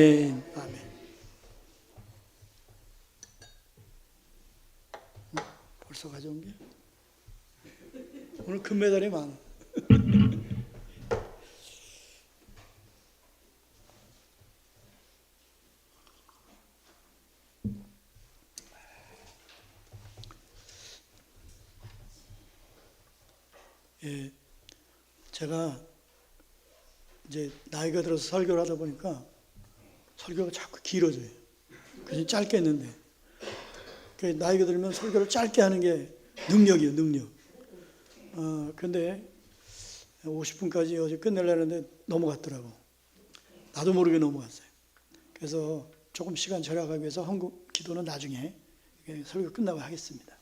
아멘. 벌써 가져온 게? 오늘 금메달이 많아. 예, 제가 이제 나이가 들어서 설교를 하다 보니까 설교가 자꾸 길어져요. 그래서 짧게 했는데 나이가 들면 설교를 짧게 하는 게 능력이에요, 능력. 근데 50분까지 어제 끝내려는데 넘어갔더라고. 나도 모르게 넘어갔어요. 그래서 조금 시간 절약하기 위해서 한국 기도는 나중에 설교 끝나고 하겠습니다.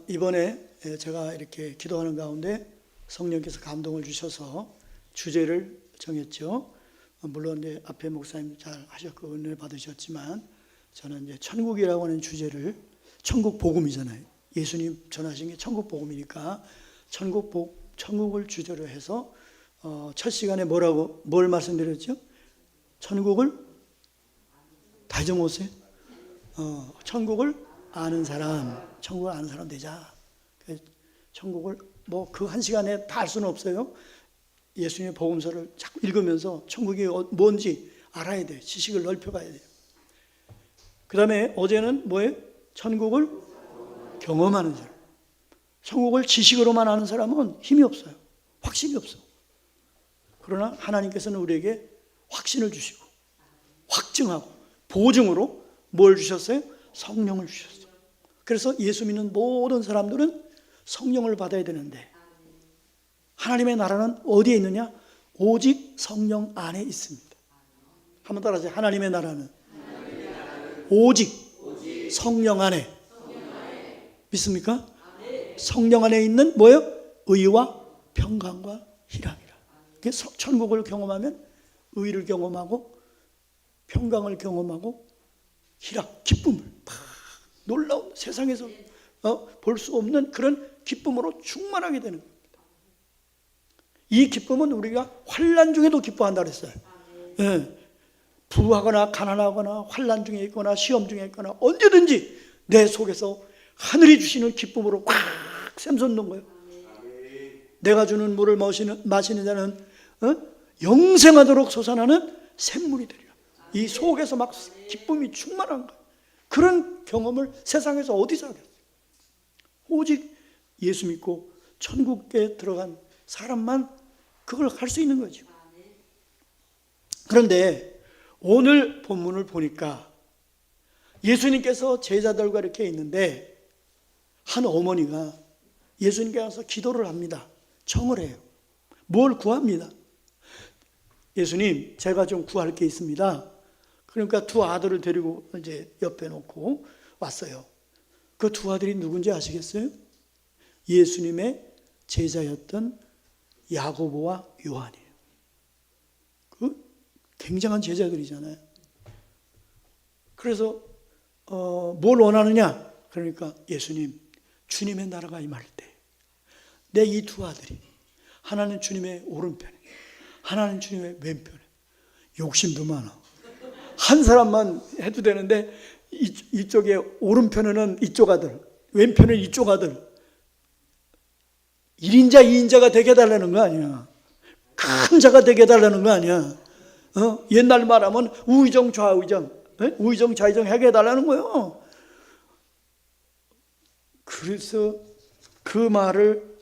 이번에 제가 이렇게 기도하는 가운데 성령께서 감동을 주셔서 주제를 정했죠. 물론 이제 앞에 목사님 잘 하셨고 은혜 받으셨지만 저는 이제 천국이라고 하는 주제를, 천국 복음이잖아요. 예수님 전하신 게 천국 복음이니까 천국을 주제로 해서 첫 시간에 뭘 말씀드렸죠? 천국을 다 잊어먹었어요? 천국을 아는 사람 되자. 천국을 그 한 시간에 다 알 수는 없어요. 예수님의 복음서를 자꾸 읽으면서 천국이 뭔지 알아야 돼요. 지식을 넓혀가야 돼요. 그 다음에 어제는 뭐예요? 천국을 경험하는 사람. 천국을 지식으로만 아는 사람은 힘이 없어요. 확신이 없어. 그러나 하나님께서는 우리에게 확신을 주시고 확증하고 보증으로 뭘 주셨어요? 성령을 주셨어요. 그래서 예수 믿는 모든 사람들은 성령을 받아야 되는데 하나님의 나라는 어디에 있느냐? 오직 성령 안에 있습니다. 한번 따라하세요. 하나님의 나라는 오직 성령 안에. 믿습니까? 성령 안에 있는 뭐예요? 의와 평강과 희락이라. 그래서 천국을 경험하면 의를 경험하고 평강을 경험하고 희락, 기쁨을 놀라운 세상에서 볼 수 없는 그런 기쁨으로 충만하게 되는 겁니다. 이 기쁨은 우리가 환난 중에도 기뻐한다 그랬어요. 예. 부하거나 가난하거나 환난 중에 있거나 시험 중에 있거나 언제든지 내 속에서 하늘이 주시는 기쁨으로 꽉 샘솟는 거예요. 내가 주는 물을 마시는 자는 영생하도록 솟아나는 샘물이 되리라. 이 속에서 막 기쁨이 충만한 거예요. 그런 경험을 세상에서 어디서 하겠어요? 오직 예수 믿고 천국에 들어간 사람만 그걸 할 수 있는 거죠. 그런데 오늘 본문을 보니까 예수님께서 제자들과 이렇게 있는데 한 어머니가 예수님께 와서 기도를 합니다. 청을 해요. 뭘 구합니다. 예수님, 제가 좀 구할 게 있습니다. 그러니까 두 아들을 데리고 이제 옆에 놓고 왔어요. 그 두 아들이 누군지 아시겠어요? 예수님의 제자였던 야고보와 요한이에요. 그 굉장한 제자들이잖아요. 그래서 뭘 원하느냐? 그러니까 예수님, 주님의 나라가 임할 때 내 이 두 아들이 하나는 주님의 오른편에 하나는 주님의 왼편에. 욕심도 많아. 한 사람만 해도 되는데 이쪽에 오른편에는 이쪽 아들, 왼편에는 이쪽 아들. 1인자 2인자가 되게 해달라는 거 아니야. 큰 자가 되게 해달라는 거 아니야. 옛날 말하면 우의정 좌의정, 우의정 좌의정 하게 해달라는 거예요. 그래서 그 말을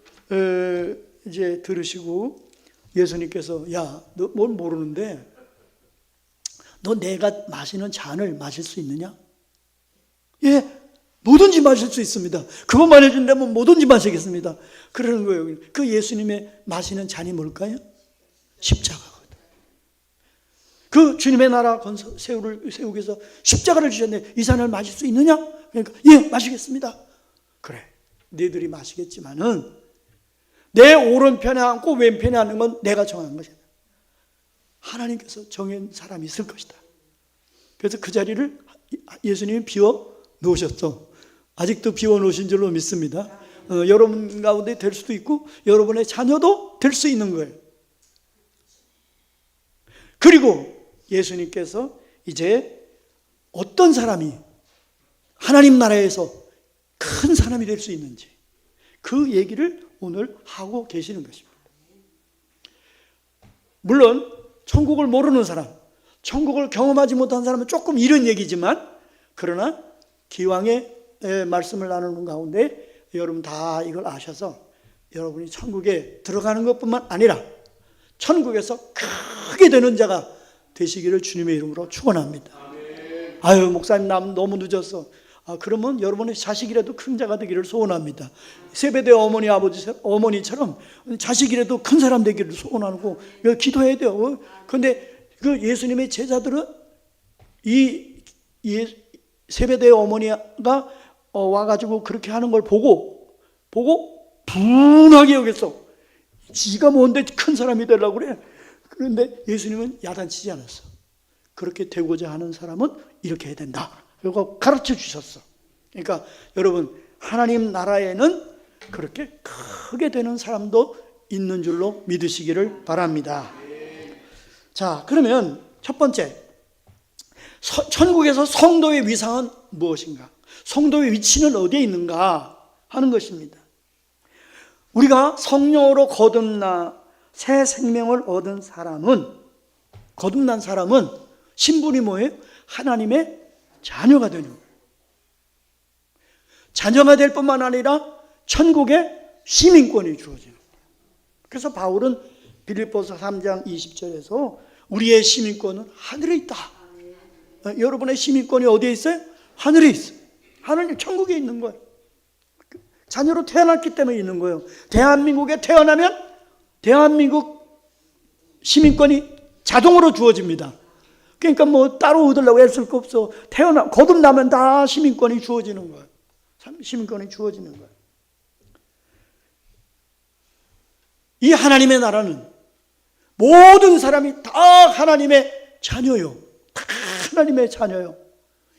이제 들으시고 예수님께서 야, 너 뭘 모르는데 너 내가 마시는 잔을 마실 수 있느냐? 예, 뭐든지 마실 수 있습니다. 그것만 해준다면 뭐든지 마시겠습니다. 그러는 거예요. 그 예수님의 마시는 잔이 뭘까요? 십자가거든. 그 주님의 나라 세우기 위해서 십자가를 주셨는데 이 잔을 마실 수 있느냐? 그러니까 예, 마시겠습니다. 그래, 너희들이 마시겠지만은 내 오른편에 앉고 왼편에 앉는 건 내가 정한 것이다. 하나님께서 정한 사람이 있을 것이다. 그래서 그 자리를 예수님이 비워 놓으셨죠. 아직도 비워 놓으신 줄로 믿습니다. 여러분 가운데 될 수도 있고 여러분의 자녀도 될 수 있는 거예요. 그리고 예수님께서 이제 어떤 사람이 하나님 나라에서 큰 사람이 될 수 있는지 그 얘기를 오늘 하고 계시는 것입니다. 물론 천국을 모르는 사람, 천국을 경험하지 못한 사람은 조금 이런 얘기지만, 그러나 기왕에 말씀을 나누는 가운데 여러분 다 이걸 아셔서 여러분이 천국에 들어가는 것뿐만 아니라 천국에서 크게 되는 자가 되시기를 주님의 이름으로 축원합니다. 아유, 목사님 너무 늦었어. 그러면 여러분의 자식이라도 큰 자가 되기를 소원합니다. 세베대 어머니 어머니처럼 자식이라도 큰 사람 되기를 소원하고 기도해야 돼요. 그런데 그 예수님의 제자들은 이 세베대 어머니가 와가지고 그렇게 하는 걸 보고 분하게 여겼어. 지가 뭔데 큰 사람이 되려고 그래. 그런데 예수님은 야단치지 않았어. 그렇게 되고자 하는 사람은 이렇게 해야 된다. 그리고 가르쳐 주셨어. 그러니까 여러분, 하나님 나라에는 그렇게 크게 되는 사람도 있는 줄로 믿으시기를 바랍니다. 자, 그러면 첫 번째, 천국에서 성도의 위상은 무엇인가? 성도의 위치는 어디에 있는가 하는 것입니다. 우리가 성령으로 거듭나 새 생명을 얻은 사람은, 거듭난 사람은 신분이 뭐예요? 하나님의 자녀가 되는 거예요. 자녀가 될 뿐만 아니라 천국의 시민권이 주어지는 거예요. 그래서 바울은 빌립보서 3장 20절에서 우리의 시민권은 하늘에 있다. 여러분의 시민권이 어디에 있어요? 하늘에 있어요. 하늘이 천국에 있는 거예요. 자녀로 태어났기 때문에 있는 거예요. 대한민국에 태어나면 대한민국 시민권이 자동으로 주어집니다. 그러니까 뭐 따로 얻으려고 애쓸 거 없어. 거듭나면 다 시민권이 주어지는 거예요. 시민권이 주어지는 거예요. 이 하나님의 나라는 모든 사람이 다 하나님의 자녀요. 다 하나님의 자녀요.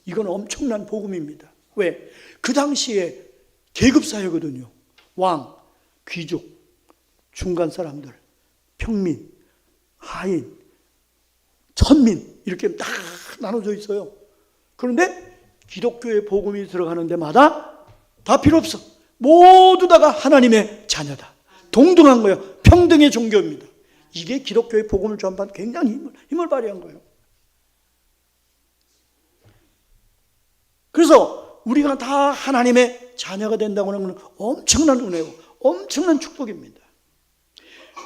이건 엄청난 복음입니다. 왜? 그 당시에 계급사회거든요. 왕, 귀족, 중간 사람들, 평민, 하인, 천민 이렇게 다 나눠져 있어요. 그런데 기독교의 복음이 들어가는 데마다 다 필요 없어. 모두 다가 하나님의 자녀다. 동등한 거예요. 평등의 종교입니다. 이게 기독교의 복음을 전반 굉장히 힘을 발휘한 거예요. 그래서 우리가 다 하나님의 자녀가 된다고 하는 것은 엄청난 은혜고 엄청난 축복입니다.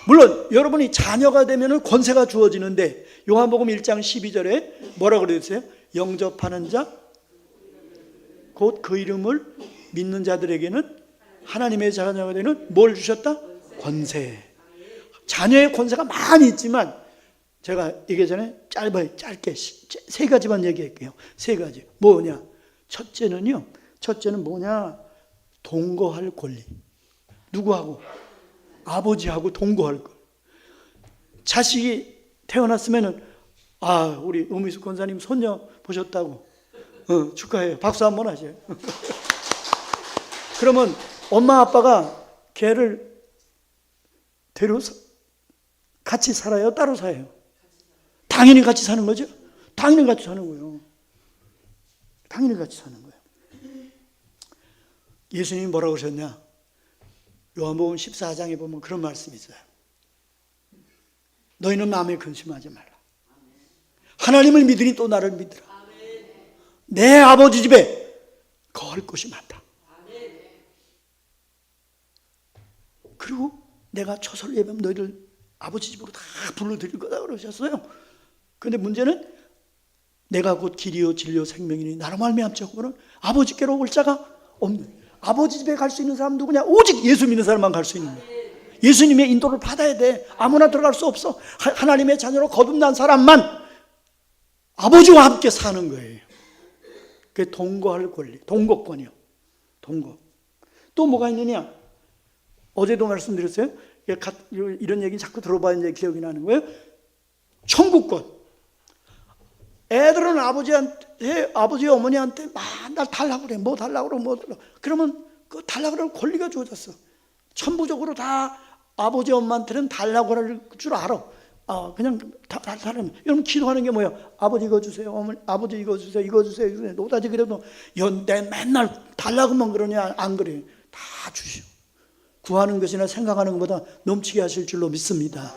물론 여러분이 자녀가 되면 권세가 주어지는데 요한복음 1장 12절에 뭐라고 그랬어요? 영접하는 자 곧 그 이름을 믿는 자들에게는 하나님의 자녀가 되는 뭘 주셨다? 권세. 자녀의 권세가 많이 있지만 제가 얘기 전에 짧게 세 가지만 얘기할게요. 세 가지. 뭐냐? 첫째는 뭐냐? 동거할 권리. 누구하고? 아버지하고 동거할 것. 자식이 태어났으면은 우리 음미숙 권사님 손녀 보셨다고 축하해요. 박수 한번 하세요. 그러면 엄마 아빠가 걔를 데려서 같이 살아요? 따로 살아요? 당연히 같이 사는 거죠. 당연히 같이 사는 거예요. 당연히 같이 사는 거예요. 예수님이 뭐라고 하셨냐? 요한복음 14장에 보면 그런 말씀이 있어요. 너희는 마음에 근심하지 말라. 하나님을 믿으니 또 나를 믿으라. 내 아버지 집에 거할 곳이 많다. 그리고 내가 초설 예배하면 너희를 아버지 집으로 다 불러드릴 거다 그러셨어요. 그런데 문제는 내가 곧 길이요 진리요 생명이니 나로 말미암지 않고는 아버지께로 올 자가 없는. 아버지 집에 갈 수 있는 사람 누구냐? 오직 예수 믿는 사람만 갈 수 있는 거야. 예수님의 인도를 받아야 돼. 아무나 들어갈 수 없어. 하나님의 자녀로 거듭난 사람만 아버지와 함께 사는 거예요. 그게 동거할 권리, 동거권이요. 동거. 또 뭐가 있느냐? 어제도 말씀드렸어요. 이런 얘기 자꾸 들어봐야 이제 기억이 나는 거예요. 천국권. 애들은 아버지 어머니한테 맨날 달라고 그래. 뭐 달라고 그래, 뭐 달라고. 그러면 그 달라고 그러는 권리가 주어졌어. 천부적으로 다 아버지 엄마한테는 달라고 할 줄 알아. 그냥 사람 여러분 기도하는 게 뭐예요? 아버지 이거 주세요, 어머니 아버지 이거 주세요, 이거 주세요, 이거 주세요. 노다지 그래도 내 맨날 달라고만 그러냐? 안 그래요. 다 주시오. 구하는 것이나 생각하는 것보다 넘치게 하실 줄로 믿습니다.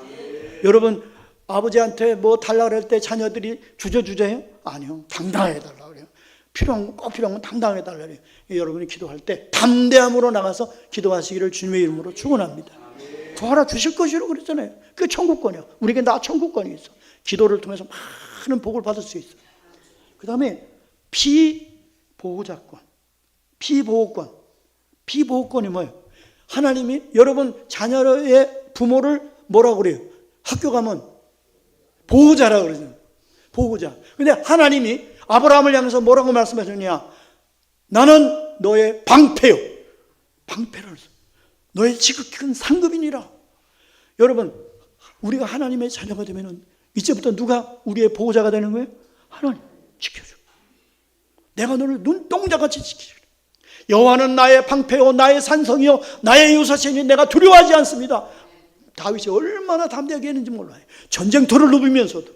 여러분 아버지한테 뭐 달라고 할 때 자녀들이 주저주저해요? 아니요, 당당하게 달라고 그래요. 필요한 건 당당하게 달라고 그래요. 여러분이 기도할 때 담대함으로 나가서 기도하시기를 주님의 이름으로 축원합니다. 구하라 주실 것이라고 그랬잖아요. 그게 천국권이야. 우리에게 다 천국권이 있어. 기도를 통해서 많은 복을 받을 수 있어. 그 다음에 피보호자권, 피보호권이 뭐예요? 하나님이 여러분 자녀의 부모를 뭐라고 그래요? 학교 가면 보호자라고 그러잖아요. 보호자. 근데 하나님이 아브라함을 향해서 뭐라고 말씀하셨냐? 나는 너의 방패요. 방패라는 소리. 너의 지극히 큰 상급이니라. 여러분 우리가 하나님의 자녀가 되면 이제부터 누가 우리의 보호자가 되는 거예요? 하나님 지켜줘. 내가 너를 눈동자같이 지키려. 여호와는 나의 방패요 나의 산성이요 나의 요사시니 내가 두려워하지 않습니다. 다윗이 얼마나 담대하게 했는지 몰라요. 전쟁터를 누비면서도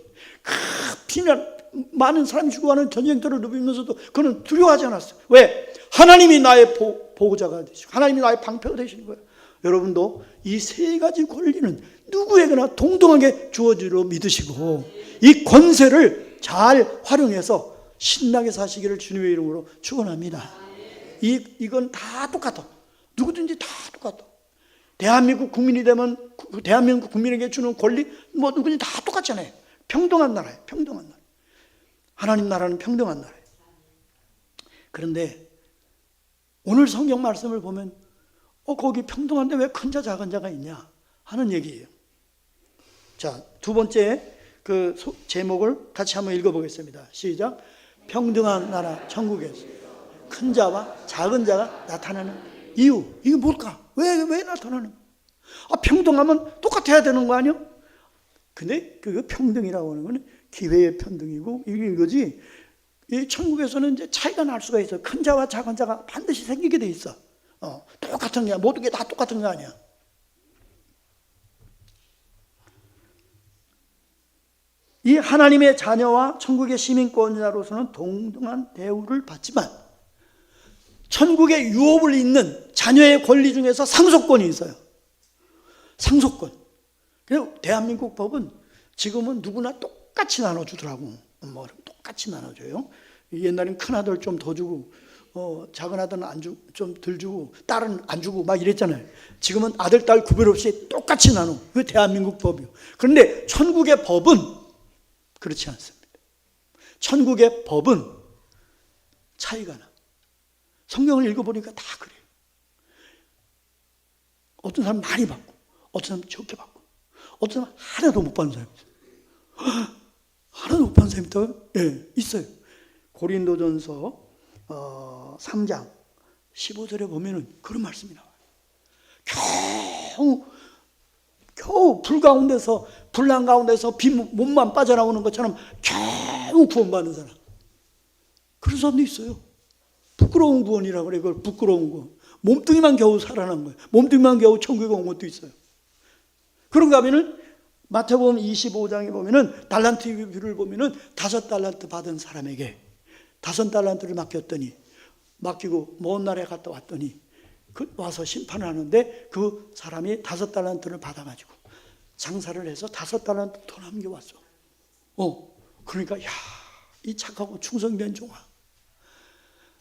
피난 많은 사람이 죽어가는 전쟁터를 누비면서도 그는 두려워하지 않았어요. 왜? 하나님이 나의 보호자가 되시고 하나님이 나의 방패가 되시는 거예요. 여러분도 이 세 가지 권리는 누구에게나 동등하게 주어지로 믿으시고 이 권세를 잘 활용해서 신나게 사시기를 주님의 이름으로 축원합니다. 이건 다 똑같아. 누구든지 다 똑같아. 대한민국 국민이 되면 대한민국 국민에게 주는 권리 뭐 누구든지 다 똑같잖아요. 평등한 나라예요. 평등한 나라. 하나님 나라는 평등한 나라예요. 그런데 오늘 성경 말씀을 보면 거기 평등한데 왜 큰 자 작은 자가 있냐 하는 얘기예요. 자, 두 번째 그 제목을 같이 한번 읽어보겠습니다. 시작. 평등한 나라 천국에서 큰 자와 작은 자가 나타나는 이유. 이게 뭘까? 왜 나타나는 거야? 평등하면 똑같아야 되는 거 아니야? 근데 그 평등이라고 하는 건 기회의 평등이고 이거지. 이 천국에서는 이제 차이가 날 수가 있어. 큰 자와 작은 자가 반드시 생기게 돼 있어. 똑같은 게 모든 게 다 똑같은 거 아니야. 이 하나님의 자녀와 천국의 시민권자로서는 동등한 대우를 받지만 천국의 유업을 잇는 자녀의 권리 중에서 상속권이 있어요. 상속권. 그리고 대한민국 법은 지금은 누구나 똑같이 나눠주더라고. 똑같이 나눠줘요. 옛날엔 큰 아들 좀 더 주고 작은 아들은 좀 덜 주고 딸은 안 주고 막 이랬잖아요. 지금은 아들, 딸 구별 없이 똑같이 나눠. 그게 대한민국 법이요. 그런데 천국의 법은 그렇지 않습니다. 천국의 법은 차이가 나. 성경을 읽어보니까 다 그래요. 어떤 사람 많이 받고 어떤 사람 적게 받고 어떤 사람 하나도 못 받는 사람이 있어요. 하나도 못 받는 사람이 있다고요? 네, 있어요. 고린도전서 3장 15절에 보면은 그런 말씀이 나와요. 겨우 불난 가운데서 몸만 빠져나오는 것처럼 겨우 구원받는 사람. 그런 사람도 있어요. 부끄러운 구원이라고 그래. 그걸 부끄러운 구원. 몸뚱이만 겨우 살아난 거예요. 몸뚱이만 겨우 천국에 온 것도 있어요. 그런가 하면은 마태복음 25장에 보면은 달란트 비유를 보면은 5달란트 받은 사람에게 5달란트를 맡기고 먼 나라에 갔다 왔더니 와서 심판을 하는데 그 사람이 5달란트를 받아가지고 장사를 해서 5달란트 더 남겨왔어. 그러니까 이 착하고 충성된 종아,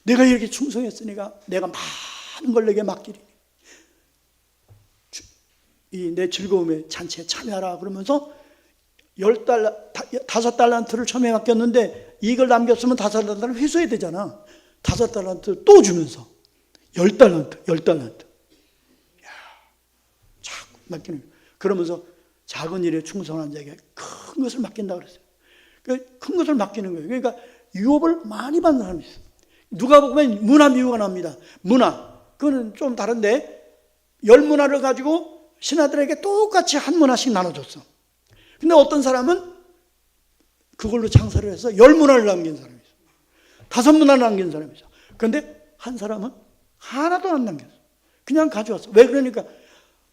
내가 이렇게 충성했으니까 내가 많은 걸 내게 맡기리니 내 즐거움의 잔치에 참여하라 그러면서 5달란트를 처음에 맡겼는데 이걸 남겼으면 5달란트를 회수해야 되잖아. 5달란트 또 주면서 10달란트. 자꾸 맡기는 거예요. 그러면서 작은 일에 충성한 자에게 큰 것을 맡긴다 그랬어요. 큰 것을 맡기는 거예요. 그러니까 유업을 많이 받는 사람이 있어요. 누가 보면 문화 미우가 납니다. 문화. 그거는 좀 다른데 10문화를 가지고 신하들에게 똑같이 한 문화씩 나눠줬어. 근데 어떤 사람은 그걸로 장사를 해서 10문화를 남긴 사람이 있어. 5문화를 남긴 사람이 있어. 그런데 한 사람은 하나도 안 남겼어. 그냥 가져왔어. 왜 그러니까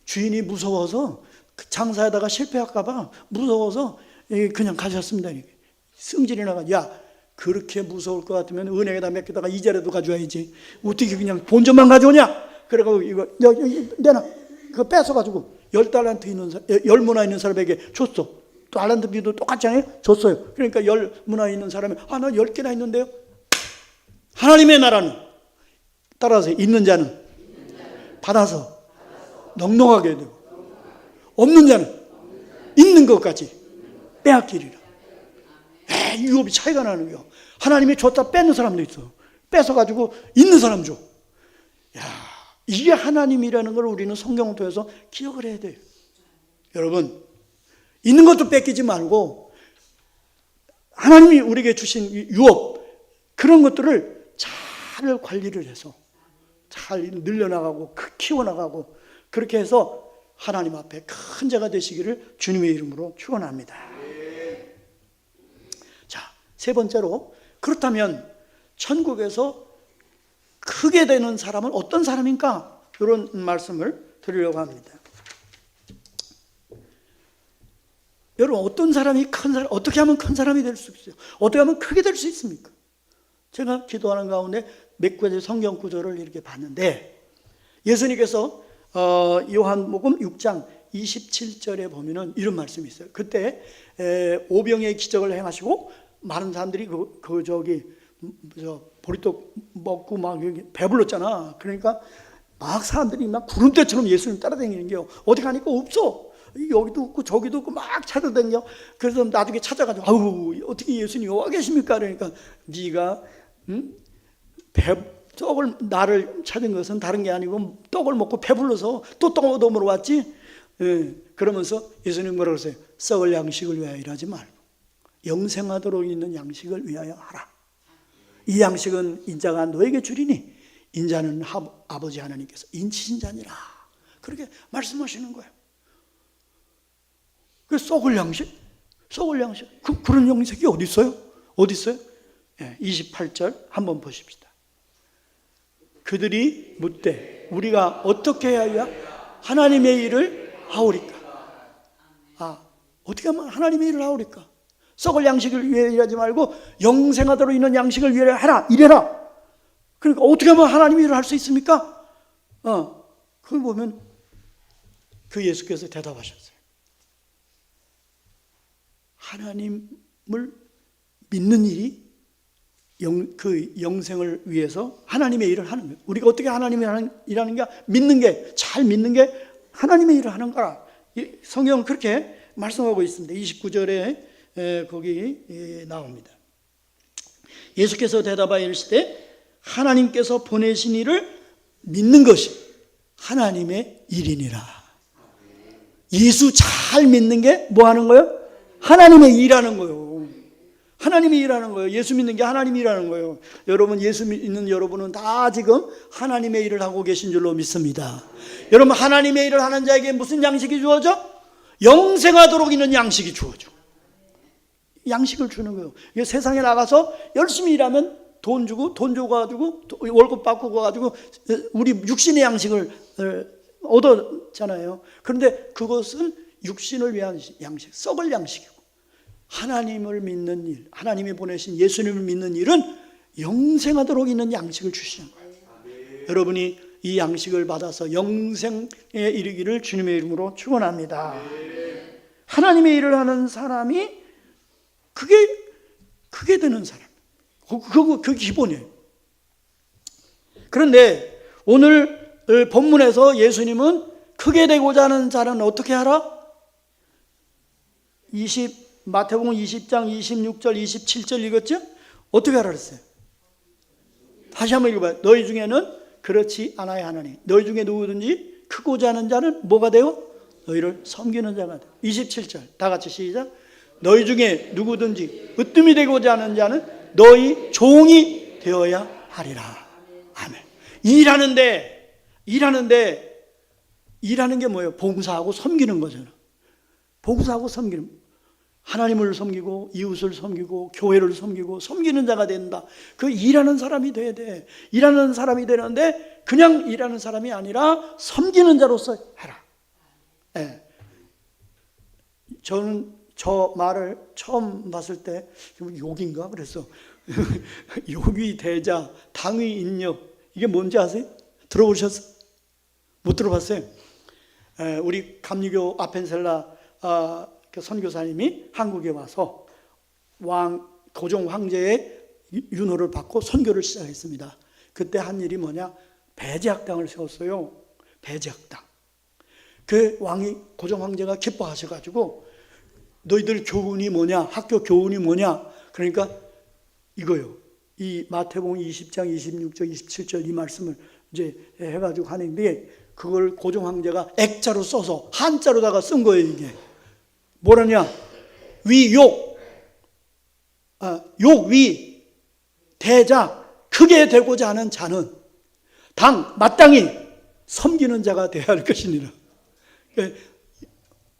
주인이 무서워서 장사하다가 실패할까 봐 무서워서 그냥 가셨습니다. 승질이 나가, 야, 그렇게 무서울 것 같으면 은행에다 맡기다가 이자라도 가져와야지. 어떻게 그냥 본전만 가져오냐? 그래가지고 이거 내놔. 그거 뺏어가지고 10달란트 있는 10문화 있는 사람에게 줬어. 또 달란트 비도 똑같잖아요. 줬어요. 그러니까 10문화 있는 사람이 나 10개나 있는데요. 하나님의 나라는 따라서 있는 자는 받아서 넉넉하게 되고, 없는 자는 있는 것까지 빼앗기리라. 유업이 차이가 나는 거야. 하나님이 줬다 뺏는 사람도 있어. 뺏어가지고 있는 사람 줘. 야, 이게 하나님이라는 걸 우리는 성경을 통해서 기억을 해야 돼요. 여러분, 있는 것도 뺏기지 말고 하나님이 우리에게 주신 유업, 그런 것들을 잘 관리를 해서 잘 늘려나가고 키워나가고, 그렇게 해서 하나님 앞에 큰 자가 되시기를 주님의 이름으로 축원합니다. 자, 세 번째로, 그렇다면 천국에서 크게 되는 사람은 어떤 사람인가? 이런 말씀을 드리려고 합니다. 여러분, 어떤 사람이 큰 사람, 어떻게 하면 큰 사람이 될 수 있어요? 어떻게 하면 크게 될 수 있습니까? 제가 기도하는 가운데 몇 가지 성경 구절을 이렇게 봤는데, 예수님께서 요한복음 6장 27절에 보면은 이런 말씀이 있어요. 그때 오병의 기적을 행하시고 많은 사람들이 보리떡 먹고 막 배불렀잖아. 그러니까 막 사람들이 막 구름대처럼 예수님 따라다니는 게요. 어디 가니까 없어. 여기도 없고 저기도 없고 막 찾아다녀. 그래서 나중에 찾아가지고, 아우, 어떻게 예수님 여기 와 계십니까? 그러니까 네가 떡을 나를 찾은 것은 다른 게 아니고 떡을 먹고 배불러서 또 떡 얻어먹으러 왔지. 그러면서 예수님 뭐라고 그러세요? 썩을 양식을 위하여 일하지 말고 영생하도록 있는 양식을 위하여 하라. 이 양식은 인자가 너에게 주리니 인자는 아버지 하나님께서 인치신 자니라. 그렇게 말씀하시는 거예요. 그 썩을 양식? 썩을 양식? 그런 양식이 어디 있어요? 어디 있어요? 28절 한번 보십시다. 그들이 묻되 우리가 어떻게 해야 하나님의 일을 하오리까? 어떻게 하면 하나님의 일을 하오리까? 썩을 양식을 위해 일하지 말고 영생하도록 있는 양식을 위해 하라, 이래라. 그러니까 어떻게 하면 하나님의 일을 할 수 있습니까? 그걸 보면 그 예수께서 대답하셨어요. 하나님을 믿는 일이 그 영생을 위해서 하나님의 일을 하는 거예요. 우리가 어떻게 하나님의 일하는 게, 믿는 게, 잘 믿는 게 하나님의 일을 하는 거라. 성경은 그렇게 말씀하고 있습니다. 29절에 거기 나옵니다. 예수께서 대답하여 이르시되 하나님께서 보내신 이를 믿는 것이 하나님의 일이니라. 예수 잘 믿는 게 뭐 하는 거예요? 하나님의 일하는 거예요. 하나님이 일하는 거예요. 예수 믿는 게 하나님이 일하는 거예요. 여러분, 예수 믿는 여러분은 다 지금 하나님의 일을 하고 계신 줄로 믿습니다. 여러분, 하나님의 일을 하는 자에게 무슨 양식이 주어져? 영생하도록 있는 양식이 주어져. 양식을 주는 거예요. 세상에 나가서 열심히 일하면 돈 줘가지고 월급 받고 가가지고 우리 육신의 양식을 얻었잖아요. 그런데 그것은 육신을 위한 양식, 썩을 양식이고, 하나님을 믿는 일, 하나님이 보내신 예수님을 믿는 일은 영생하도록 있는 양식을 주시는 거예요. 여러분이 이 양식을 받아서 영생에 이르기를 주님의 이름으로 축원합니다. 하나님의 일을 하는 사람이 크게 되는 사람, 그 기본이에요. 그런데 오늘 본문에서 예수님은 크게 되고자 하는 자는 어떻게 하라? 마태복음 20장 26절 27절 읽었죠? 어떻게 하라 그랬어요? 다시 한번 읽어봐요. 너희 중에는 그렇지 않아야 하나니 너희 중에 누구든지 크고자 하는 자는 뭐가 되어? 너희를 섬기는 자가 돼. 27절 다 같이 시작. 너희 중에 누구든지 으뜸이 되고자 하는 자는 너희 종이 되어야 하리라. 아멘. 일하는 게 뭐예요? 봉사하고 섬기는 거잖아. 봉사하고 섬기는, 하나님을 섬기고 이웃을 섬기고 교회를 섬기고 섬기는 자가 된다. 그 일하는 사람이 돼야 돼. 일하는 사람이 되는데 그냥 일하는 사람이 아니라 섬기는 자로서 해라. 네. 저는 저 말을 처음 봤을 때 욕인가 그랬어. 욕이 대자, 당위 인력, 이게 뭔지 아세요? 들어보셨어요? 못 들어봤어요? 우리 감리교 아펜셀라 선교사님이 한국에 와서 고종 황제의 윤호를 받고 선교를 시작했습니다. 그때 한 일이 뭐냐? 배제학당을 세웠어요. 배제학당. 그 고종 황제가 기뻐하셔가지고 너희들 교훈이 뭐냐? 학교 교훈이 뭐냐? 그러니까 이거요. 이 마태복음 20장 26절 27절 이 말씀을 이제 해가지고 하는데, 그걸 고종 황제가 액자로 써서 한자로다가 쓴 거예요. 이게 뭐라냐? 위욕, 욕위 대자, 크게 되고자 하는 자는 마땅히 섬기는 자가 되어야 할 것이니라.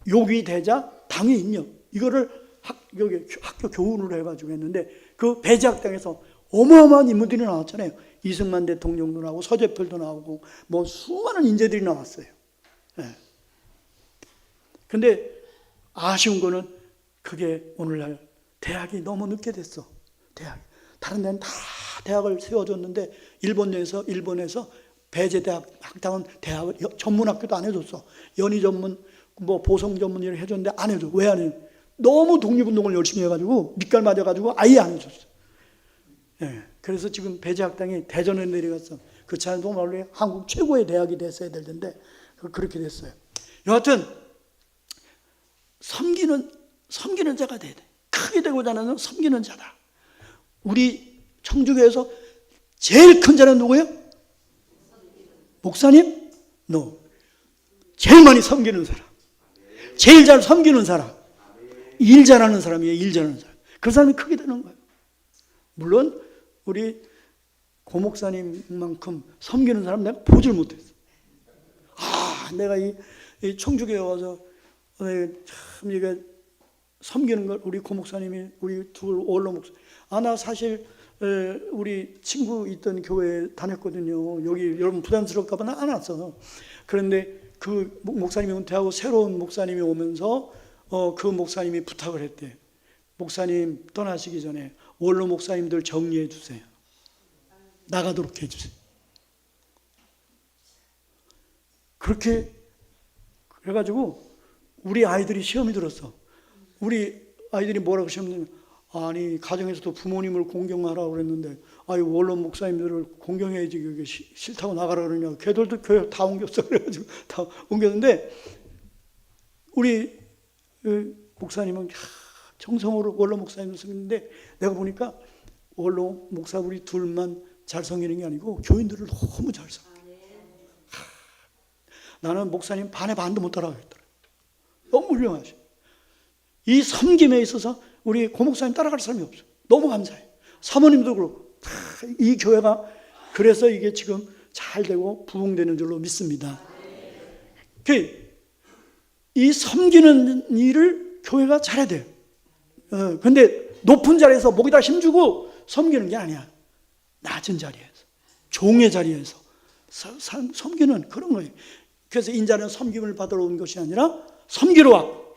욕위 대자, 당위 인력, 이거를 학교 교훈으로 해가지고 했는데, 그 배제학당에서 어마어마한 인물들이 나왔잖아요. 이승만 대통령도 나오고 서재필도 나오고 뭐 수많은 인재들이 나왔어요. 근데 아쉬운 거는 그게 오늘날 대학이 너무 늦게 됐어. 다른 데는 다 대학을 세워줬는데 일본에서 배제대학 학당은 대학을 전문학교도 안 해줬어. 연희 전문, 뭐 보성 전문 일을 해줬는데 안 해줘. 왜 안 해? 너무 독립운동을 열심히 해가지고 밑갈 맞아가지고 아예 안 해줬어. 그래서 지금 배제학당이 대전에 내려갔어. 그 차는 원래 한국 최고의 대학이 됐어야 될 텐데 그렇게 됐어요. 여하튼 섬기는 자가 돼야 돼. 크게 되고자 하는 섬기는 자다. 우리 청주교에서 제일 큰 자는 누구예요? 목사님? No. 제일 많이 섬기는 사람, 제일 잘 섬기는 사람, 일 잘하는 사람이에요. 일 잘하는 사람. 그 사람이 크게 되는 거예요. 물론 우리 고 목사님만큼 섬기는 사람 내가 보질 못했어. 내가 이 청주교에 와서 참 이게 섬기는 걸, 우리 고 목사님이, 우리 둘 원로 목사, 나 사실 우리 친구 있던 교회에 다녔거든요. 여기 여러분 부담스러울까 봐 안 왔어. 그런데 그 목사님이 은퇴하고 새로운 목사님이 오면서 그 목사님이 부탁을 했대. 목사님 떠나시기 전에 원로 목사님들 정리해 주세요. 나가도록 해 주세요. 그렇게 그래가지고 우리 아이들이 시험이 들었어. 우리 아이들이 뭐라고 시험 들면, 아니 가정에서도 부모님을 공경하라고 그랬는데 원로 목사님들을 공경해야지 그게 싫다고 나가라 그러냐. 걔들도 교회 다 옮겼어. 그래가지고 다 옮겼는데 우리 목사님은 정성으로 원로 목사님을 섬기는데, 내가 보니까 원로 목사 우리 둘만 잘 섬기는 게 아니고 교인들을 너무 잘 섬겨. 나는 목사님 반에 반도 못 따라가겠더라. 너무 훌륭하셔. 이 섬김에 있어서 우리 고 목사님 따라갈 사람이 없어. 너무 감사해. 사모님도 그렇고. 이 교회가 그래서 이게 지금 잘 되고 부흥되는 줄로 믿습니다. 이 섬기는 일을 교회가 잘해야 돼요. 근데 높은 자리에서 목에다 힘주고 섬기는 게 아니야. 낮은 자리에서, 종의 자리에서 섬기는 그런 거예요. 그래서 인자는 섬김을 받으러 온 것이 아니라 섬기러 왔고,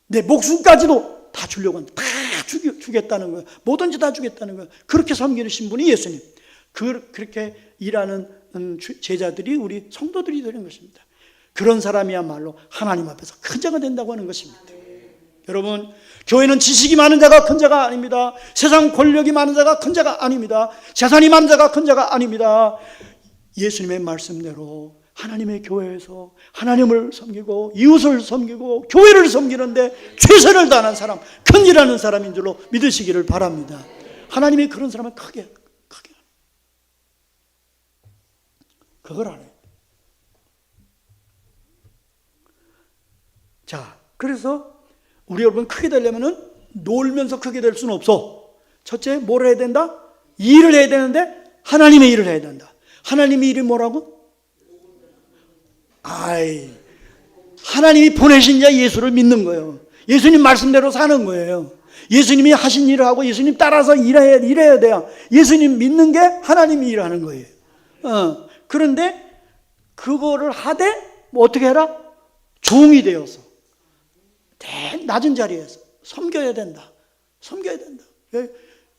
내 목숨까지도 다 주려고 한다. 다 주겠다는 거예요. 뭐든지 다 주겠다는 거예요. 그렇게 섬기는 신분이 예수님. 그렇게 일하는 제자들이 우리 성도들이 되는 것입니다. 그런 사람이야말로 하나님 앞에서 큰 자가 된다고 하는 것입니다. 여러분, 교회는 지식이 많은 자가 큰 자가 아닙니다. 세상 권력이 많은 자가 큰 자가 아닙니다. 재산이 많은 자가 큰 자가 아닙니다. 예수님의 말씀대로 하나님의 교회에서 하나님을 섬기고 이웃을 섬기고 교회를 섬기는데 최선을 다하는 사람, 큰 일하는 사람인 줄로 믿으시기를 바랍니다. 하나님이 그런 사람을 크게 그걸 안 해요. 자, 그래서 우리 여러분 크게 되려면은 놀면서 크게 될 수는 없어. 첫째, 뭘 해야 된다? 일을 해야 되는데 하나님의 일을 해야 된다. 하나님의 일이 뭐라고? 하나님이 보내신 자 예수를 믿는 거예요. 예수님 말씀대로 사는 거예요. 예수님이 하신 일을 하고 예수님 따라서 일해야 돼요. 예수님 믿는 게 하나님이 일하는 거예요. 그런데 그거를 하되 어떻게 해라? 종이 되어서 낮은 자리에서 섬겨야 된다. 섬겨야 된다.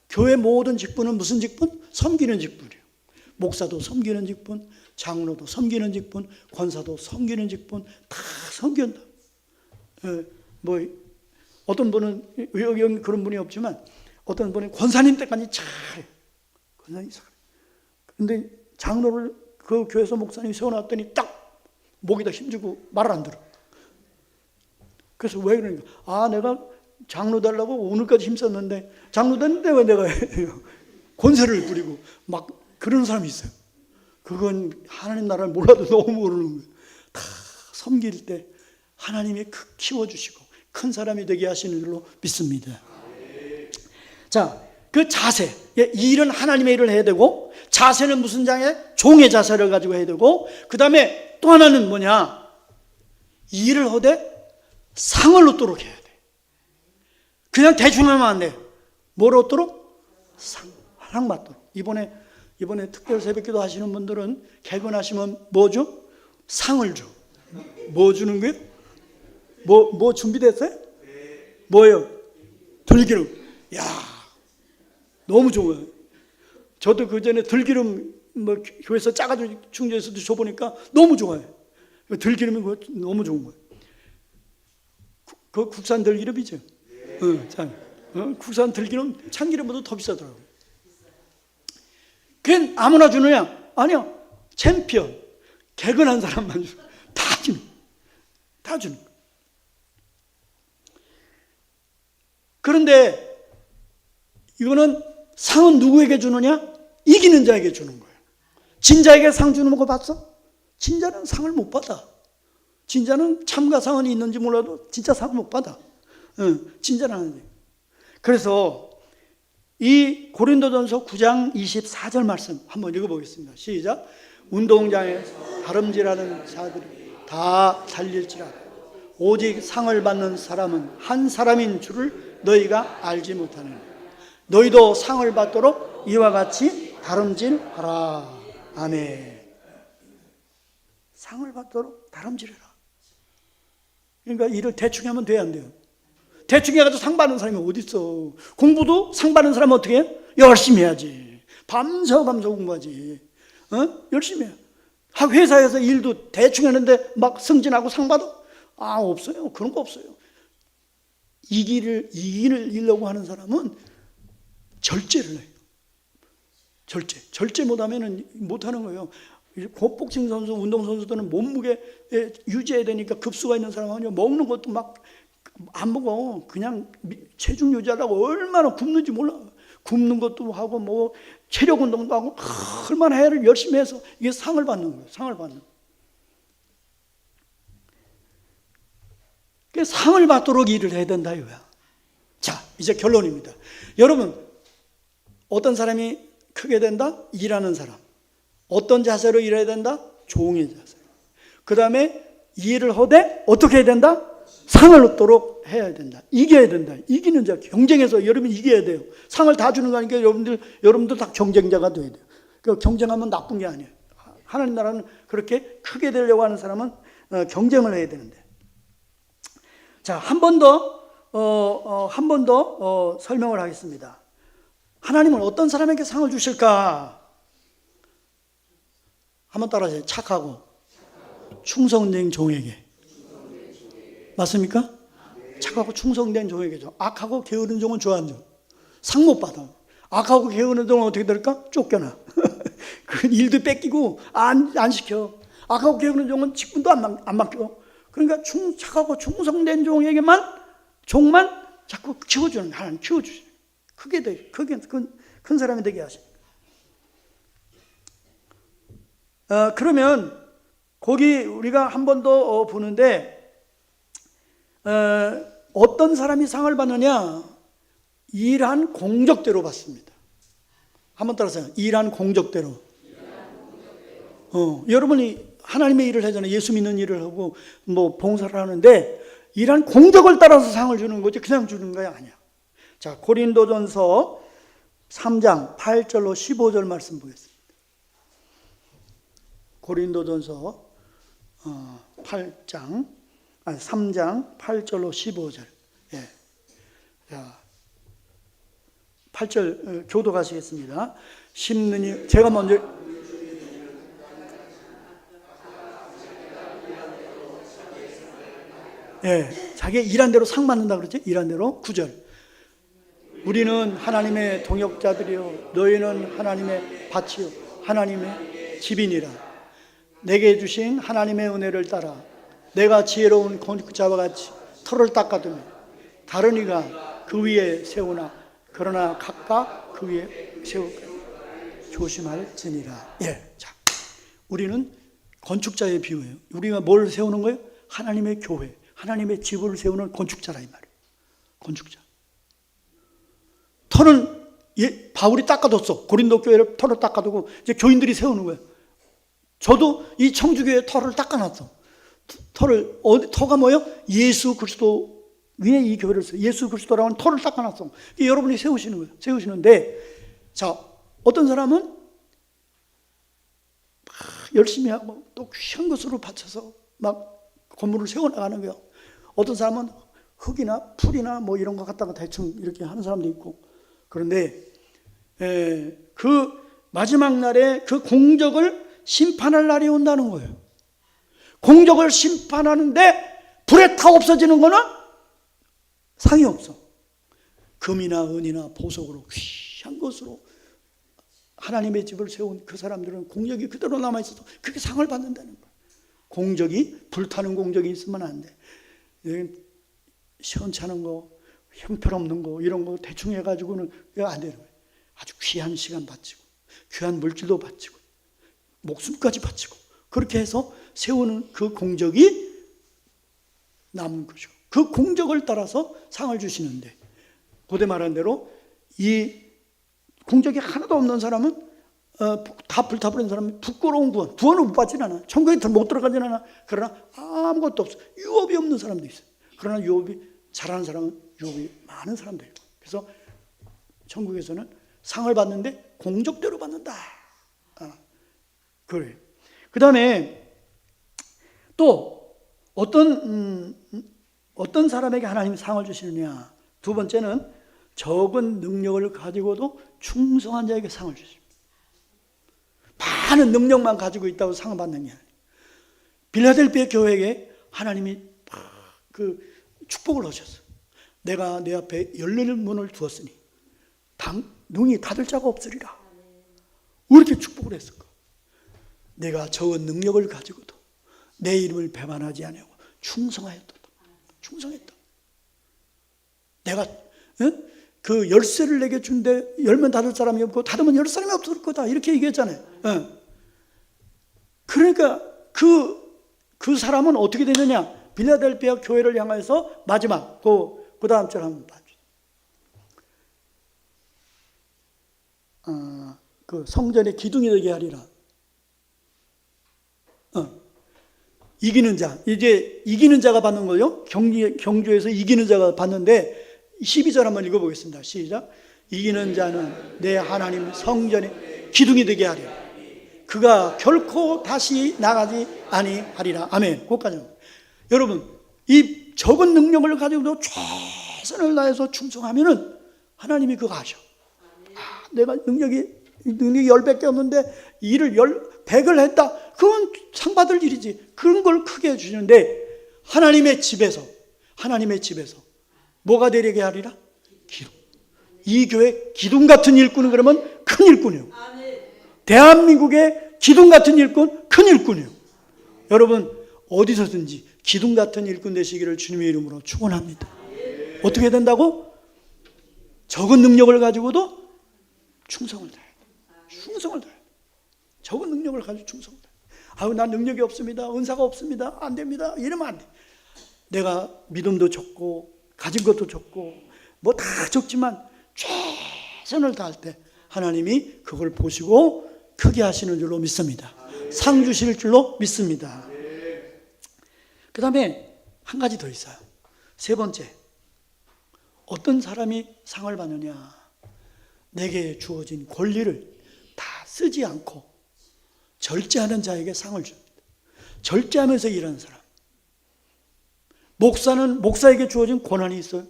교회 모든 직분은 무슨 직분? 섬기는 직분이에요. 목사도 섬기는 직분, 장로도 섬기는 직분, 권사도 섬기는 직분, 다 섬긴다. 뭐 어떤 분은 여기 그런 분이 없지만 어떤 분은 권사님 때까지 잘해요. 권사님 잘해요. 근데 장로를 그 교회에서 목사님이 세워놨더니 딱 목에다 힘주고 말을 안 들어. 그래서 왜 그러니까 내가 장로 되려고 오늘까지 힘썼는데 장로 됐는데 왜 내가 권세를 부리고 막 그런 사람이 있어요. 그건 하나님 나라를 몰라도 너무 모르는 거예요. 다 섬길 때 하나님이 키워주시고 큰 사람이 되게 하시는 줄로 믿습니다. 자, 그 자세, 이 일은 하나님의 일을 해야 되고, 자세는 무슨 자세? 종의 자세를 가지고 해야 되고, 그 다음에 또 하나는 뭐냐? 이 일을 하되 상을 얻도록 해야 돼. 그냥 대충 하면 안 돼. 뭘 얻도록? 상 받도록. 이번에 특별 새벽기도 하시는 분들은 개근하시면 뭐 줘? 상을 줘. 뭐 주는 거예요? 뭐 준비됐어요? 뭐예요? 들기름. 야, 너무 좋아요. 저도 그 전에 들기름 뭐 교회에서 짜가지고 충전해서도 줘보니까 너무 좋아요. 들기름이 너무 좋은 거예요. 그 국산 들기름이죠. 국산 들기름 참기름보다 더 비싸더라고요. 그냥 아무나 주느냐? 아니요. 챔피언, 개근한 사람만 주. 다 주는 거예요. 그런데 이거는 상은 누구에게 주느냐? 이기는 자에게 주는 거예요. 진자에게 상 주는 거 봤어? 진자는 상을 못 받아. 진자는 참가상은 있는지 몰라도 진짜 상을 못 받아. 진자는 하는데. 그래서 이 고린도전서 9장 24절 말씀 한번 읽어보겠습니다. 시작. 운동장에서 다름질하는 자들이 다 살릴지라도 오직 상을 받는 사람은 한 사람인 줄을 너희가 알지 못하느냐. 너희도 상을 받도록 이와 같이 다름질하라. 아멘. 상을 받도록 다름질해라. 그러니까 일을 대충 하면 돼야 안 돼요? 대충 해가지고 상 받는 사람이 어디 있어? 공부도 상 받는 사람은 어떻게 해? 열심히 해야지. 밤새 공부하지. 열심히 해. 회사에서 일도 대충 하는데 막 승진하고 상 받아? 없어요. 그런 거 없어요. 이기를 이기려고 하는 사람은 절제를 해요. 절제 못하면 못하는 거예요. 복싱 선수, 운동 선수들은 몸무게 유지해야 되니까 급수가 있는 사람은 먹는 것도 막 안 먹어. 그냥 체중 유지하려고 얼마나 굶는지 몰라. 굶는 것도 하고 뭐 체력 운동도 하고 얼마나 해를 열심히 해서 이게 상을 받는 거예요. 상을 받는. 상을 받도록 일을 해야 된다 이거야. 자, 이제 결론입니다. 여러분, 어떤 사람이 크게 된다? 일하는 사람. 어떤 자세로 일해야 된다? 종의 자세. 그 다음에 일을 하되 어떻게 해야 된다? 상을 얻도록 해야 된다. 이겨야 된다. 이기는 자, 경쟁에서 여러분이 이겨야 돼요. 상을 다 주는 거니까 여러분들 다 경쟁자가 돼야 돼요. 그러니까 경쟁하면 나쁜 게 아니에요. 하나님 나라는 그렇게 크게 되려고 하는 사람은 경쟁을 해야 되는데. 자, 한 번 더 설명을 하겠습니다. 하나님은 어떤 사람에게 상을 주실까? 한번 따라하세요. 착하고 충성된 종에게. 맞습니까? 착하고 충성된 종에게 줘. 악하고 게으른 종은 줘 안 줘? 상 못 받아. 악하고 게으른 종은 어떻게 될까? 쫓겨나. 그 일도 뺏기고 안 시켜. 악하고 게으른 종은 직분도 안 맡겨. 그러니까 착하고 충성된 종만 자꾸 키워주는, 하나님 키워주시. 크게 돼, 큰 사람이 되게 하십니다. 그러면 거기 우리가 한 번 더 보는데 어떤 사람이 상을 받느냐? 일한 공적대로 받습니다. 한번 따라서요. 일한 공적대로. 여러분이 하나님의 일을 하잖아요. 예수 믿는 일을 하고 뭐 봉사를 하는데 일한 공적을 따라서 상을 주는 거지 그냥 주는 거야 아니야. 자, 고린도전서 3장 8절로 15절 말씀 보겠습니다. 고린도전서 8장 3장 8절로 15절. 예. 자, 8절 교독하시겠습니다. 심느니 제가 먼저 자기 일한 대로 상 받는다 그러지? 일한 대로 9절. 우리는 하나님의 동역자들이요 너희는 하나님의 밭이요 하나님의 집이니라. 내게 주신 하나님의 은혜를 따라 내가 지혜로운 건축자와 같이 터를 닦아두며 다른 이가 그 위에 세우나 그러나 각각 그 위에 세울까 조심할지니라. 자, 우리는 건축자의 비유예요. 우리가 뭘 세우는 거예요? 하나님의 교회, 하나님의 집을 세우는 건축자라 이 말이에요. 건축자. 터는 바울이 닦아뒀어. 고린도 교회를 터를 닦아두고 이제 교인들이 세우는 거예요. 저도 이 청주교회 터를 닦아놨어. 터가 뭐예요? 예수 그리스도 위에 이 교회를 세워. 예수 그리스도라는 터를 닦아놨어. 여러분이 세우시는 거예요. 세우시는데, 자, 어떤 사람은 막 열심히 하고 또 귀한 것으로 바쳐서 막 건물을 세워나가는 거예요. 어떤 사람은 흙이나 풀이나 뭐 이런 거 갖다가 대충 이렇게 하는 사람도 있고. 그런데 그 마지막 날에 그 공적을 심판할 날이 온다는 거예요. 공적을 심판하는데 불에 타 없어지는 거는 상이 없어. 금이나 은이나 보석으로 귀한 것으로 하나님의 집을 세운 그 사람들은 공적이 그대로 남아있어서 그게 상을 받는다는 거예요. 공적이 불타는 공적이 있으면 안 돼. 시원찮은 거, 형편없는 거 이런 거 대충 해가지고는 안 되는 거예요. 아주 귀한 시간 바치고 귀한 물질도 바치고 목숨까지 바치고 그렇게 해서 세우는 그 공적이 남은 거죠. 그 공적을 따라서 상을 주시는데, 고대 말한 대로 이 공적이 하나도 없는 사람은 다 불타버린 사람은 부끄러운 구원은 못 받지는 않아. 천국에 못 들어가지는 않아. 그러나 아무것도 없어. 유업이 없는 사람도 있어요. 그러나 유업이 잘하는 사람은 유업이 많은 사람도 있고. 그래서 천국에서는 상을 받는데 공적대로 받는다. 그래요. 그 다음에 또 어떤 사람에게 하나님이 상을 주시느냐. 두 번째는 적은 능력을 가지고도 충성한 자에게 상을 주십니다. 많은 능력만 가지고 있다고 상을 받는 게 아니에요. 빌라델피아 교회에 하나님이 그 축복을 하셨어요. 내가 내 앞에 열리는 문을 두었으니 능히 닫을 자가 없으리라. 왜 이렇게 축복을 했을까? 내가 적은 능력을 가지고도 내 이름을 배반하지 아니하고 충성하였다. 충성했다. 내가 그 열쇠를 내게 준데 열면 닫을 사람이 없고 닫으면 열 사람이 없을 거다. 이렇게 얘기했잖아요. 그러니까 그 사람은 어떻게 되느냐? 빌라델피아 교회를 향해서 마지막 그 다음 절 한번 봐주세요. 그 성전의 기둥이 되게 하리라. 이기는 자, 이제 이기는 자가 받는 거요. 경주에서 이기는 자가 받는데 12절 한번 읽어보겠습니다. 시작. 이기는 자는 내 하나님 성전의 기둥이 되게 하리라. 그가 결코 다시 나가지 아니하리라. 아멘. 거기까지. 여러분, 이 적은 능력을 가지고도 최선을 다해서 충성하면은 하나님이 그거 아셔. 내가 능력이 10배밖에 없는데 일을 100을 했다. 그건 상 받을 일이지. 그런 걸 크게 해주시는데 하나님의 집에서 뭐가 되게 하리라? 기둥. 이 교회 기둥 같은 일꾼은 그러면 큰 일꾼이에요. 대한민국의 기둥 같은 일꾼, 큰 일꾼이에요. 여러분 어디서든지 기둥 같은 일꾼 되시기를 주님의 이름으로 축원합니다. 어떻게 된다고? 적은 능력을 가지고도 충성을 다해야 돼. 충성을 다해야 돼. 적은 능력을 가지고 충성을 다해야 돼. 아유, 난 능력이 없습니다. 은사가 없습니다. 안 됩니다. 이러면 안 돼. 내가 믿음도 적고 가진 것도 적고 뭐 다 적지만 최선을 다할 때 하나님이 그걸 보시고 크게 하시는 줄로 믿습니다. 상 주실 줄로 믿습니다. 그 다음에 한 가지 더 있어요. 세 번째, 어떤 사람이 상을 받느냐? 내게 주어진 권리를 다 쓰지 않고 절제하는 자에게 상을 줍니다. 절제하면서 일하는 사람. 목사는 목사에게 주어진 권한이 있어요.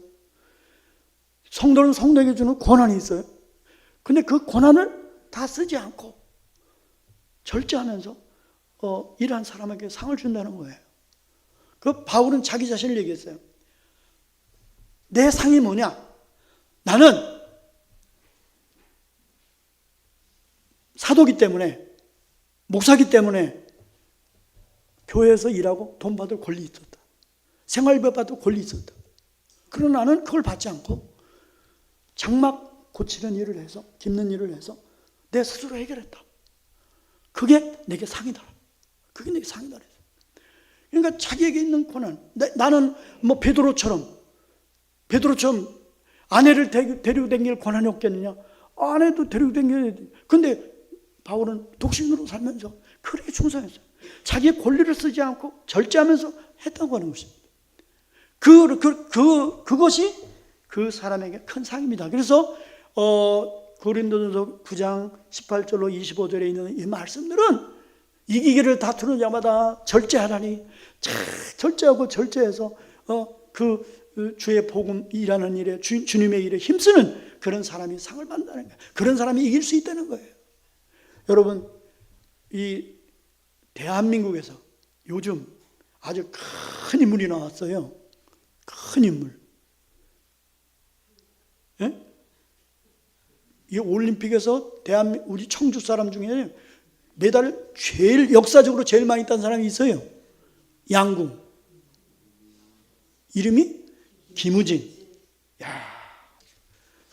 성도는 성도에게 주는 권한이 있어요. 근데 그 권한을 다 쓰지 않고 절제하면서 일한 사람에게 상을 준다는 거예요. 그 바울은 자기 자신을 얘기했어요. 내 상이 뭐냐? 나는 사도기 때문에, 목사기 때문에 교회에서 일하고 돈 받을 권리 있었다. 생활비 받을 권리 있었다. 그러나 나는 그걸 받지 않고 장막 고치는 일을 해서, 깁는 일을 해서 내 스스로 해결했다. 그게 내게 상이다. 그게 내게 상이다. 그러니까 자기에게 있는 권한. 나는 뭐 베드로처럼 아내를 데리고 다닐 권한이 없겠느냐? 아내도 데리고 다녀야 돼. 근데 바울은 독신으로 살면서 그렇게 충성했어요. 자기의 권리를 쓰지 않고 절제하면서 했다고 하는 것입니다. 그것이 그 사람에게 큰 상입니다. 그래서 고린도전서 9장 18절로 25절에 있는 이 말씀들은 이기기를 다투는 자마다 절제하라니, 절제하고 절제해서 그 주의 복음 일하는 일에 주님의 일에 힘쓰는 그런 사람이 상을 받는다는 거예요. 그런 사람이 이길 수 있다는 거예요. 여러분, 이 대한민국에서 요즘 아주 큰 인물이 나왔어요. 큰 인물. 예? 이 올림픽에서 우리 청주 사람 중에 메달을 역사적으로 제일 많이 딴 사람이 있어요. 양궁. 이름이 김우진. 야,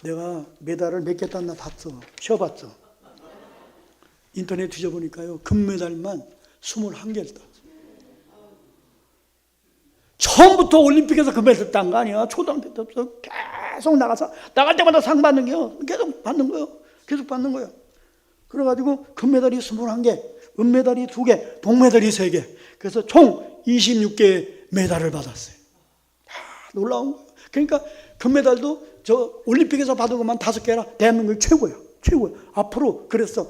내가 메달을 몇 개 땄나 봤어. 쉬어봤어. 인터넷 뒤져보니까요, 금메달만 21개를 땄어. 처음부터 올림픽에서 금메달 딴 거 아니야. 초등학교 때부터 계속 나갈 때마다 상 받는 게요. 계속 받는 거예요. 계속 받는 거예요. 그래가지고 금메달이 21개, 은메달이 2개, 동메달이 3개. 그래서 총 26개의 메달을 받았어요. 놀라운 거예요. 그러니까 금메달도 저 올림픽에서 받은 것만 5개라 대한민국이 최고예요. 최고예요. 앞으로 그랬어.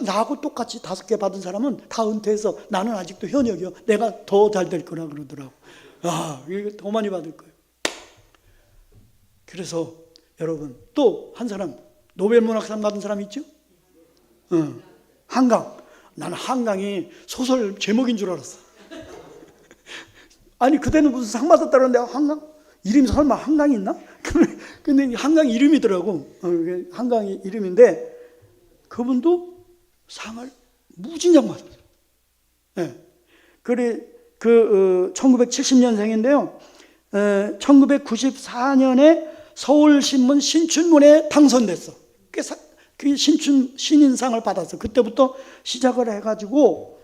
나하고 똑같이 5개 받은 사람은 다 은퇴해서 나는 아직도 현역이요. 내가 더 잘 될 거라 그러더라고. 이거 더 많이 받을 거예요. 그래서 여러분, 또 한 사람 노벨문학상 받은 사람 있죠? 한강. 나는 한강이 소설 제목인 줄 알았어. 아니 그때는 무슨 상 받았다는데 한강? 이름이 설마 한강이 있나? 근데 한강 이름이더라고. 한강이 이름인데 그분도 상을 무진장 받았어요. 네. 그래 1970년생인데요. 1994년에 서울신문 신춘문에 당선됐어. 그 신인상을 받았어. 그때부터 시작을 해가지고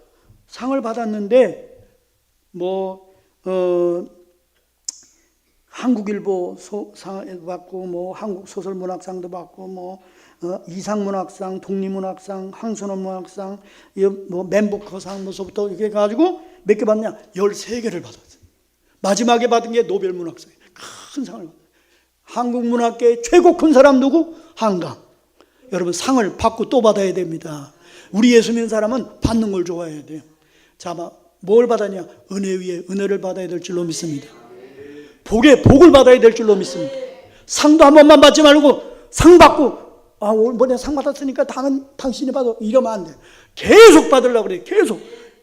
상을 받았는데 한국일보 상도 받고 한국소설문학상도 받고 이상문학상, 독립문학상, 황선홍문학상, 맨부커상부터 이렇게 해가지고 몇 개 받냐? 13개를 받았어요. 마지막에 받은 게 노벨문학상. 큰 상을 받았어요. 한국문학계의 최고 큰 사람 누구? 한강. 여러분, 상을 받고 또 받아야 됩니다. 우리 예수 믿는 사람은 받는 걸 좋아해야 돼요. 자, 뭘 받았냐? 은혜 위에 은혜를 받아야 될 줄로 믿습니다. 복에 복을 받아야 될 줄로 믿습니다. 상도 한 번만 받지 말고 상 받고 이번에 상 받았으니까 다음은 당신이 받아 이러면 안 돼. 계속 받으려고 그래. 계속.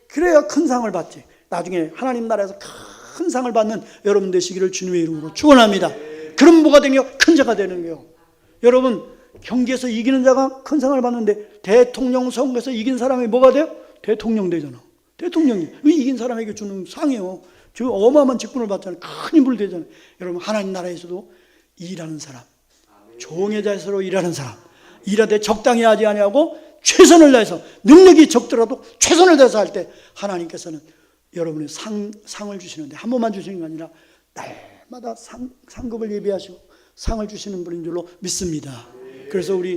그래야 큰 상을 받지. 나중에 하나님 나라에서 큰 상을 받는 여러분 되시기를 주님의 이름으로 축원합니다. 그럼 뭐가 되냐? 큰 자가 되는 거예요. 여러분, 경기에서 이기는 자가 큰 상을 받는데 대통령 선거에서 이긴 사람이 뭐가 돼요? 대통령 되잖아. 대통령이 이긴 사람에게 주는 상이에요. 저 어마어마한 직분을 받잖아요. 큰 인물 되잖아요. 여러분, 하나님 나라에서도 일하는 사람, 종의 자세로 일하는 사람, 일하되 적당히 하지 아니하고 최선을 다해서, 능력이 적더라도 최선을 다해서 할 때 하나님께서는 여러분의 상을 주시는데, 한 번만 주시는 게 아니라 날마다 상급을 예비하시고 상을 주시는 분인 줄로 믿습니다. 그래서 우리